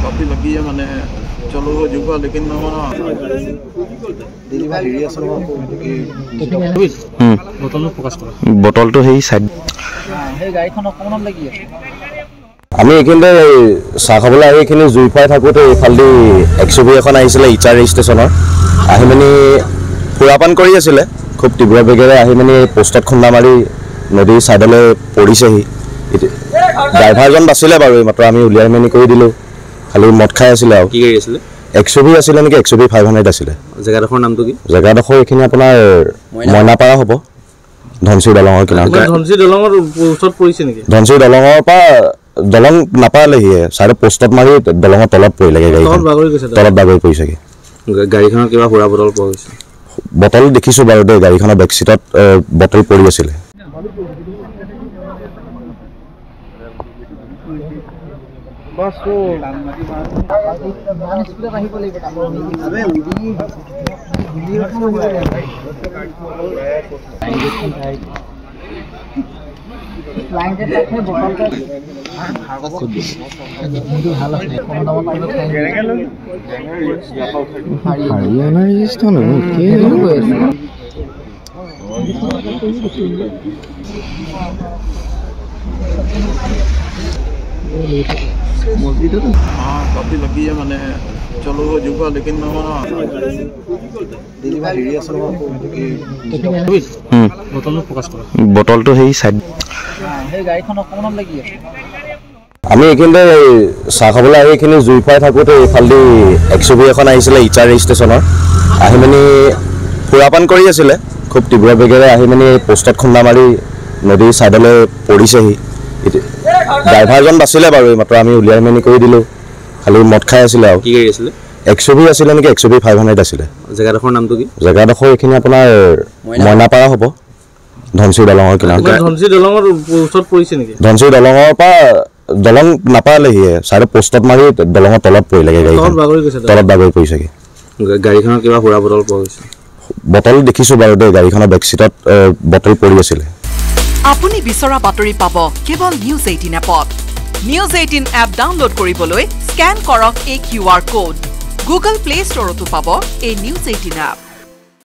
काफी लगी है मैंने चलो जुगा लेकिन बटल तो है साइड আমি এইখিনিতে চাহ খাবলৈ আহি এইখিনি জুই পাই থাকোঁতে এইফালেদি XUV এখন আহিছিলে ইটাৰ ষ্টেচনৰ আহি মানে সুৰাপান কৰি আছিলে খুব তীব্ৰ বেগেৰে আহি মানে পোষ্টত খুন্দা মাৰি নদীৰ ছাইডলৈ পৰিছেহি ড্ৰাইভাৰজন বাচিলে বাৰু মাত্ৰ আমি উলিয়াই মেলি কৰি দিলোঁ খালি মদ খাই আছিলে আৰু কি গাড়ী আছিলে XUV আছিলে নেকি XUV 500 আছিলে জেগাডোখৰ নামটো কি জেগাডোখৰ এইখিনি আপোনাৰ মইনাপাৰা হ'ব ধনশিৰি দলঙৰ কিনাৰত ধনশিৰি দলঙৰ ওচৰত পৰিছে নেকি ধনশিৰি দলঙৰ পৰা দলং নাপালেহি চাইডে পোষ্টত মাৰি দলঙৰ তলত পৰিলেগে গাড়ীখন তলত বাগৰি পৰিছেগে গাড়ীখনৰ কিবা সুৰা বটল পোৱা গৈছে বটল দেখিছোঁ বাৰু দেই গাড়ীখনৰ বেক চিটত বটল পৰি আছিলে काफी लगी है मैंने चलो जुगा लेकिन बटल तो है साइड আমি এইখিনিতে চাহ খাবলৈ আহি এইখিনি জুই পাই থাকোঁতে এইফালেদি XUV এখন আহিছিলে ইটাৰ ষ্টেচনৰ আহি মানে সুৰাপান কৰি আছিলে খুব তীব্ৰ বেগেৰে আহি মানে পোষ্টত খুন্দা মাৰি নদীৰ ছাইডলৈ পৰিছেহি ড্ৰাইভাৰজন বাচিলে বাৰু মাত্ৰ আমি উলিয়াই মেলি কৰি দিলোঁ খালি মদ খাই আছিলে আৰু কি গাড়ী আছিলে XUV আছিলে নেকি XUV 500 আছিলে জেগাডোখৰ নামটো কি জেগাডোখৰ এইখিনি আপোনাৰ মইনাপাৰা হ'ব ধনশিৰি দলঙৰ কিনাৰত ধনশিৰি দলঙৰ ওচৰত পৰিছে নেকি ধনশিৰি দলঙৰ পৰা দলং নাপালেহি চাইডে পোষ্টত মাৰি দলঙৰ তলত পৰিলেগে গাড়ীখন তলত বাগৰি পৰিছেগে গাড়ীখনৰ কিবা সুৰা বটল পোৱা গৈছে বটল দেখিছোঁ বাৰু দেই গাড়ীখনৰ বেক চিটত বটল পৰি আছিলে আপুনি বিচৰা বাতৰি পাব কেৱল নিউজ 18 এপত নিউজ 18 এপ ডাউনলোড কৰিবলৈ স্ক্যান কৰক এই QR কোড গুগল প্লে ষ্টৰতো পাব এই নিউজ 18 এপ